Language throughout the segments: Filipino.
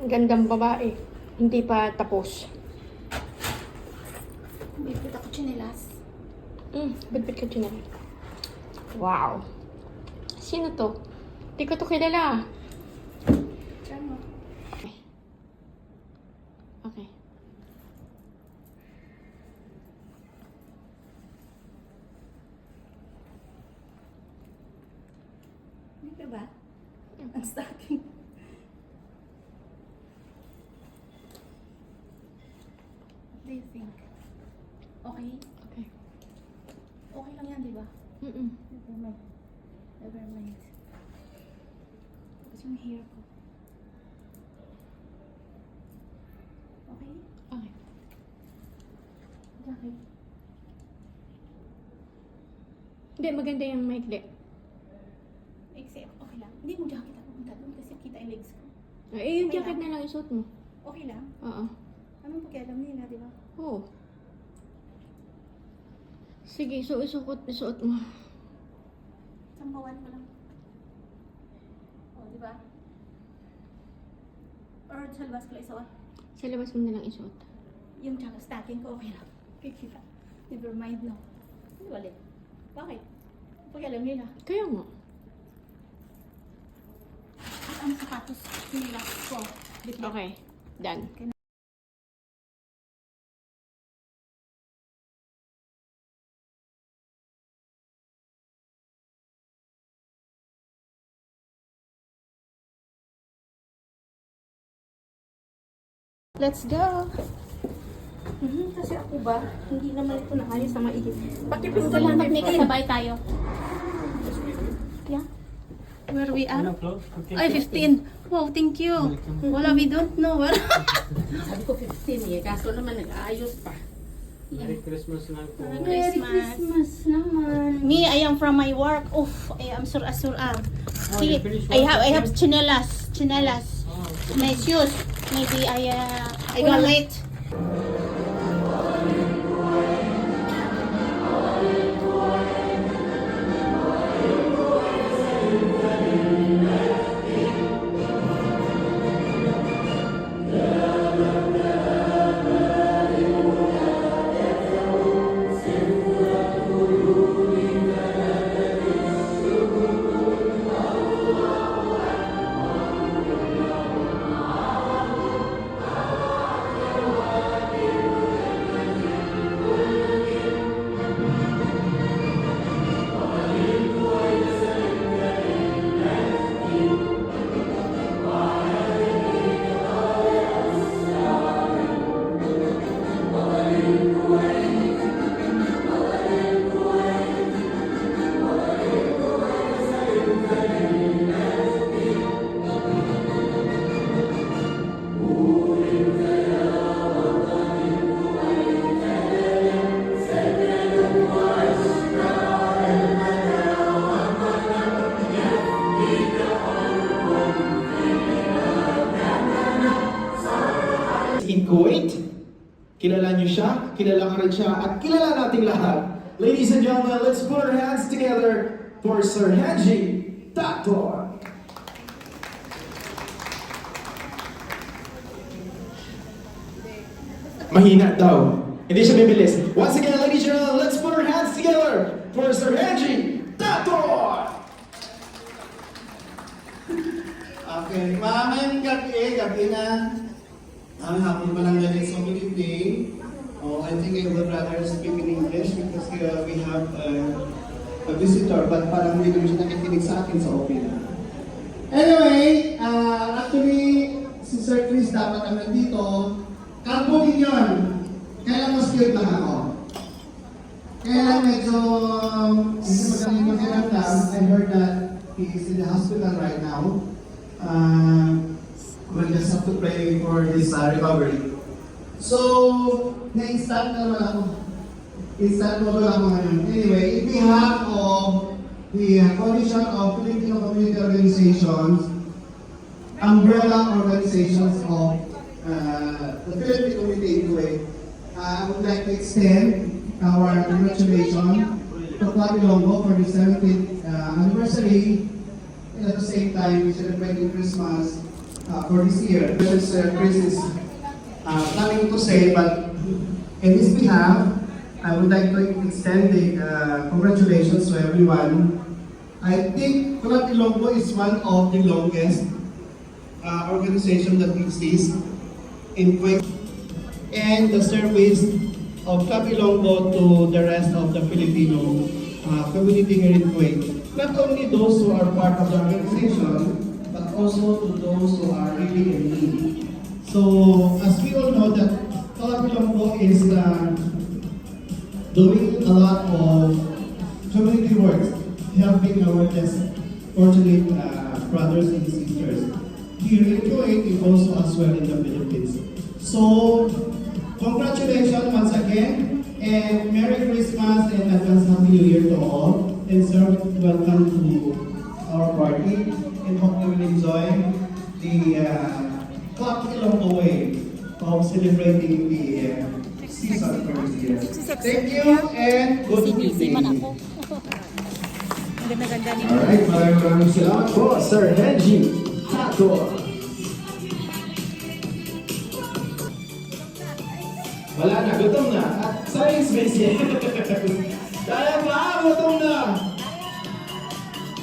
Gandang babae. Hindi pa tapos. Bibit ako chinelas. Bitbit ka dyan. Wow. Sino to? Hindi ko to kilala. Try mo. Okay. Okay. Dito ba? Ang stocking. What do you think? Okay? Okay. Okay lang yan, di ba? Never mind. Never mind. Tapos yung hair ko. Okay? Okay. Okay. Hindi, maganda yung maikli. Except, okay lang. Hindi mo jacket ako punta doon kasi kita yung legs ko. Eh, yung Okay jacket lang. na lang isuot mo. Okay lang? Oo. Anong pakialam nila, di ba? Oo. Sige, so isuot mo. Sampawan ko lang. O, di ba? Or sa labas ko lang isuot. Sa labas mo na lang isuot. Yung jacket stocking ko, okay lang. Kikita. Never mind, no. Ano ulit? Bakit? Pakialam nila. Kaya nga. At ang sapatos nila ko. Bitbit. Okay. Done. Let's go! Kasi ako ba, hindi naman ito naayos na maigi. Pakipin ko lang, may kasabay tayo. Yeah. Where we are? Ay, 15. Wow, thank you. Wala, we don't know. Sabi ko 15 eh, kaso naman nag-aayos pa. Merry Christmas na po. Merry Christmas naman. Me, I am from my work. Oof, I am sur-asura. you finished I work have chinelas. Chinelas. Oh, My shoes. Maybe I got late. In Kuwait, kilala niyo siya, kilala ka rin siya, at kilala nating lahat. Ladies and gentlemen, let's put our hands together for Sir Henji Doctor. Mahina daw. Hindi siya bibilis. Once again, ladies and gentlemen, let's put our hands together for Sir Henji Doctor. Okay, mamayang gabi na. Ang hapon pa lang ganit sa Philippine. Oh, I think I would rather speak in English because we have a visitor, but parang hindi naman siya nakikinig sa akin sa open. Anyway, actually, si Sir Chris dapat ang nandito. Karbogin yun. Kailan mas cute lang ako. Kaya lang medyo hindi magaling makiramdam. I heard that he is in the hospital right now. We'll just have to pray for his recovery. So, na-install na naman ako. Install mo lang ako ngayon. Anyway, in behalf of the Coalition of Filipino Community Organizations, umbrella organizations of the Philippine community in Kuwait, I would like to extend our congratulations to Flavi Longo for the 17th anniversary. And at the same time, we celebrating Christmas. for this year. This Chris is planning to say, but in his behalf, I would like to extend the congratulations to everyone. I think Club Ilonggo is one of the longest organization that exists in Kuwait, and the service of Club Ilonggo to the rest of the Filipino community here in Kuwait. Not only those who are part of the organization, but also to those who are really in need. So, as we all know that Club Ilonggo is doing a lot of community work, helping our less fortunate brothers and sisters here in Kuwait and also as well in the Philippines. So, congratulations once again, and Merry Christmas and advance Happy New Year to all. And sir, welcome to our party, and hope you will enjoy the Club Ilonggo way of celebrating the season for this year. Thank you and good evening. Alright, maraming salamat po, Sir Henji Tator. Wala na, gutom na. At sayang space yan. Kaya pa, gutom na.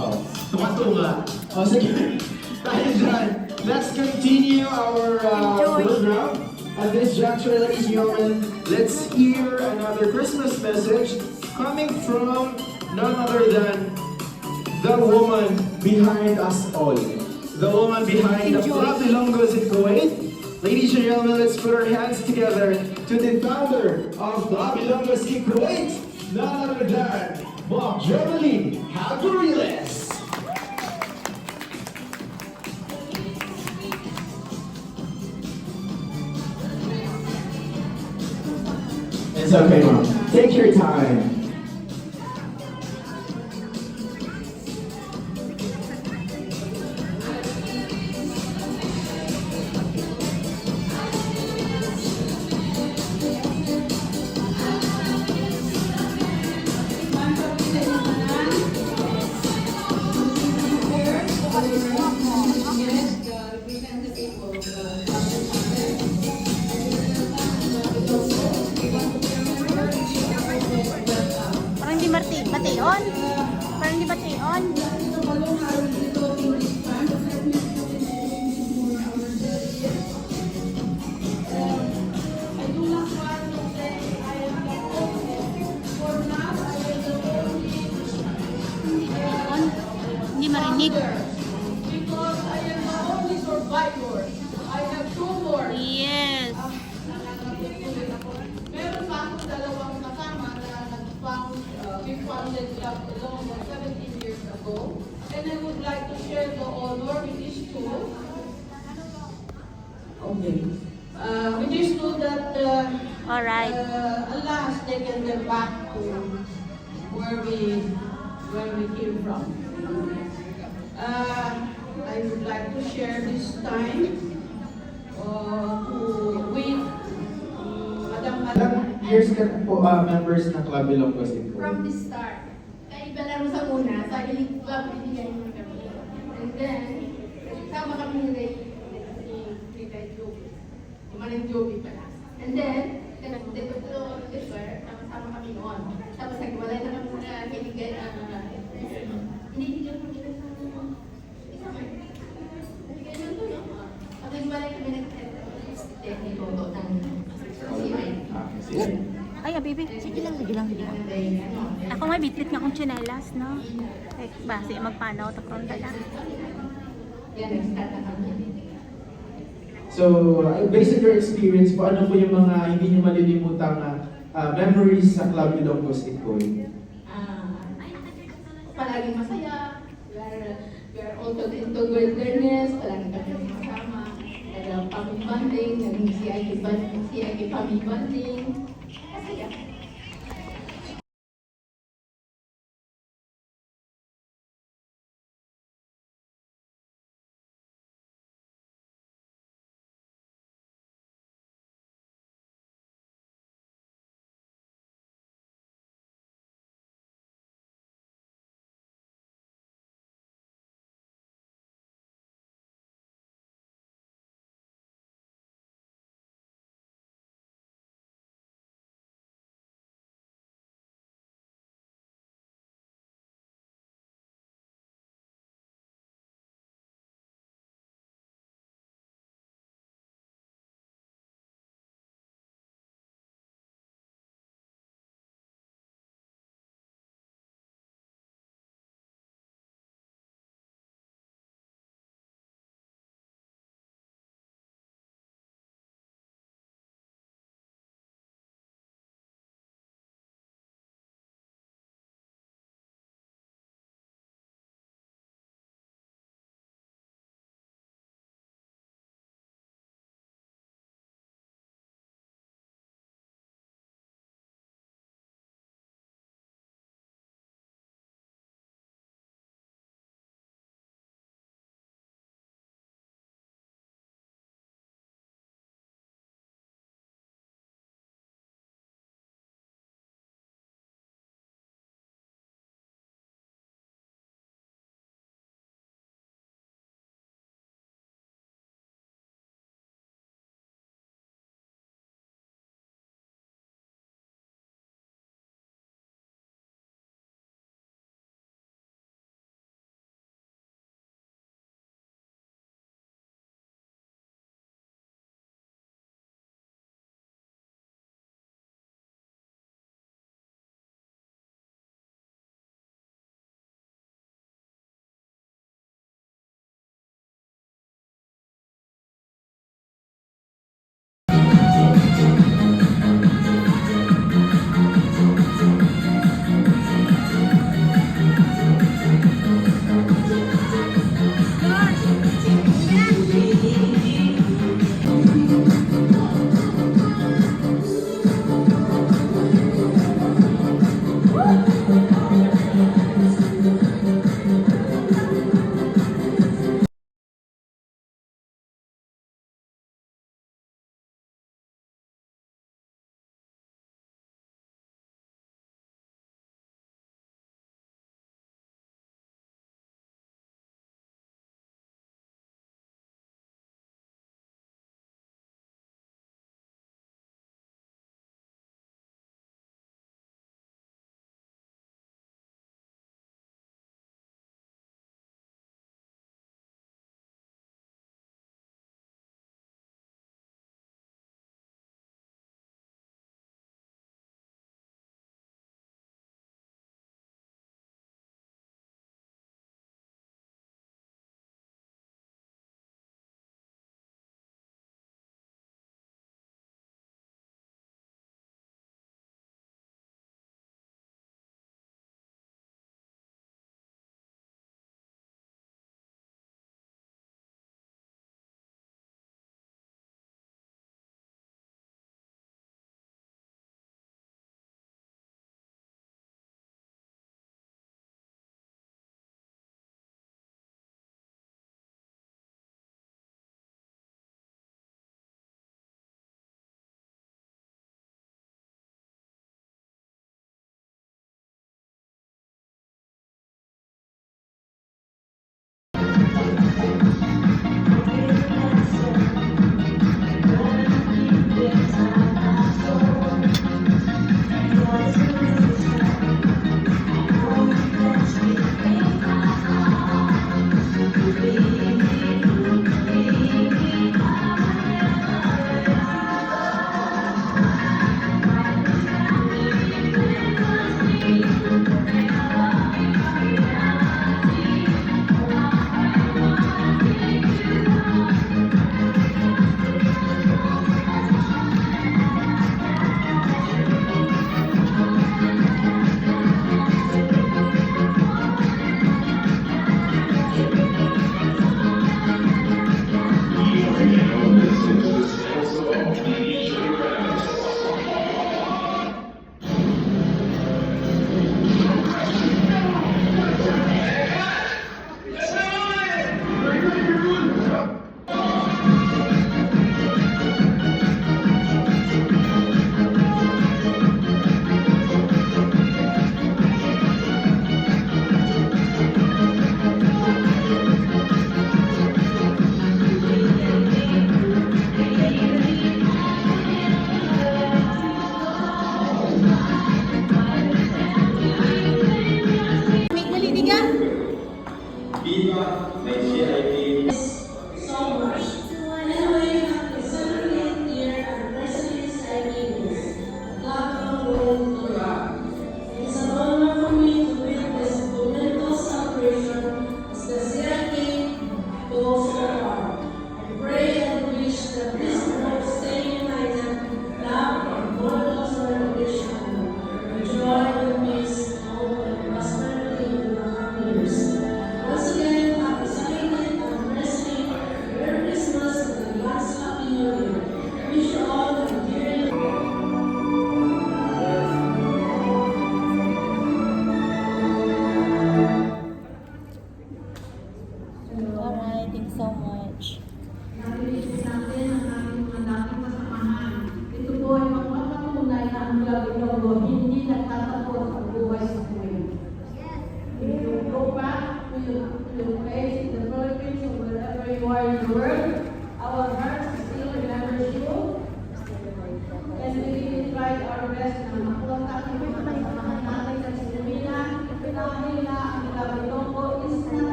Oh, tumatunga. Oh, sige. Tayo dyan. Let's continue our program. At this juncture, ladies and gentlemen, let's hear another Christmas message coming from none other than the woman behind us all. The woman behind the Club Ilonggos in Kuwait. Ladies and gentlemen, let's put our hands together to the founder of Club Ilonggos in Kuwait, none other than Bob Germany Haburiles. It's okay, Mom. Take your time. Parang hindi bation. Parang hindi bation. Hindi marinig. Because I am the only survivor. I have two more. Yes. Meron pa akong dalawang kasama na we founded Club Ilonggo 17 years ago. And I would like to share the honor with these two. Okay. With these two that All right. Allah has taken them back to where we came from. I would like to share this time with Madam Ilang years ka po members ng Club Ilonggos in Kuwait? From the start. Kaya iba laro sa una, sa Elite Club, binigyan mo kami. And then, sama kami ni Kay Joby. Yung manang Joby pala. And then, dito sama kami noon. Tapos nagwalay na kami na kaibigan, hindi dyan kami isama. Kaya yun to, no? Tapos nagwalay kami nag-technico ng CI. Ay, baby. Sige lang, sige lang, sige lang. Ako may bitbit nga akong tsinelas, no? Eh, base, magpanaw, tapos dala. Yan, nag-start na kami. So, based on your experience po, ano po yung mga hindi nyo malilimutang memories sa Club Ilonggos in Kuwait? Palaging masaya. We are also into togetherness. Palaging kami kasama. Family bonding. Naging CIK family bonding. Masaya.